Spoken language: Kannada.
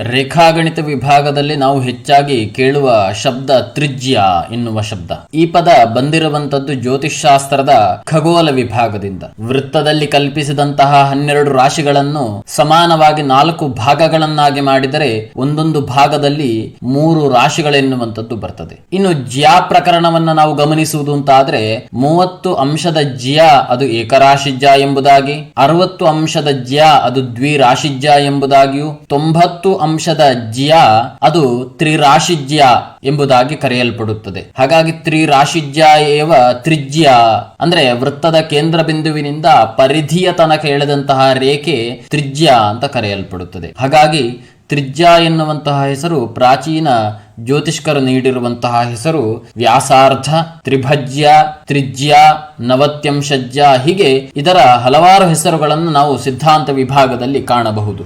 ರೇಖಾಗಣಿತ ವಿಭಾಗದಲ್ಲಿ ನಾವು ಹೆಚ್ಚಾಗಿ ಕೇಳುವ ಶಬ್ದ ತ್ರಿಜ್ಯ ಎನ್ನುವ ಶಬ್ದ. ಈ ಪದ ಬಂದಿರುವಂತದ್ದು ಜ್ಯೋತಿಷ್ಶಾಸ್ತ್ರದ ಖಗೋಳ ವಿಭಾಗದಿಂದ. ವೃತ್ತದಲ್ಲಿ ಕಲ್ಪಿಸಿದಂತಹ 12 ರಾಶಿಗಳನ್ನು ಸಮಾನವಾಗಿ 4 ಭಾಗಗಳನ್ನಾಗಿ ಮಾಡಿದರೆ ಒಂದೊಂದು ಭಾಗದಲ್ಲಿ 3 ರಾಶಿಗಳೆನ್ನುವಂಥದ್ದು ಬರ್ತದೆ. ಇನ್ನು ಜ್ಯಾ ಪ್ರಕರಣವನ್ನ ನಾವು ಗಮನಿಸುವುದು ಅಂತಾದ್ರೆ 30 ಅಂಶದ ಜ್ಯ ಅದು ಏಕರಾಶಿಜ್ಯ ಎಂಬುದಾಗಿ, 60 ಅಂಶದ ಜ್ಯ ಅದು ದ್ವಿರಾಶಿಜ್ಯ ಎಂಬುದಾಗಿಯೂ, 90 ಅಂಶದ ಜ್ಯ ಅದು ತ್ರಿರಾಶಿಜ್ಯ ಎಂಬುದಾಗಿ ಕರೆಯಲ್ಪಡುತ್ತದೆ. ಹಾಗಾಗಿ ತ್ರಿರಾಶಿಜ್ಯ ಏವ ತ್ರಿಜ್ಯ ಅಂದ್ರೆ ವೃತ್ತದ ಕೇಂದ್ರ ಬಿಂದುವಿನಿಂದ ಪರಿಧಿಯ ತನಕ ಎಳೆದಂತಹ ರೇಖೆ ತ್ರಿಜ್ಯ ಅಂತ ಕರೆಯಲ್ಪಡುತ್ತದೆ. ಹಾಗಾಗಿ ತ್ರಿಜ್ಯ ಎನ್ನುವಂತಹ ಹೆಸರು ಪ್ರಾಚೀನ ಜ್ಯೋತಿಷ್ಕರು ನೀಡಿರುವಂತಹ ಹೆಸರು. ವ್ಯಾಸಾರ್ಧ, ತ್ರಿಭಜ್ಯ, ತ್ರಿಜ್ಯ, ನವತ್ಯಂಶಜ್ಯ, ಹೀಗೆ ಇದರ ಹಲವಾರು ಹೆಸರುಗಳನ್ನು ನಾವು ಸಿದ್ಧಾಂತ ವಿಭಾಗದಲ್ಲಿ ಕಾಣಬಹುದು.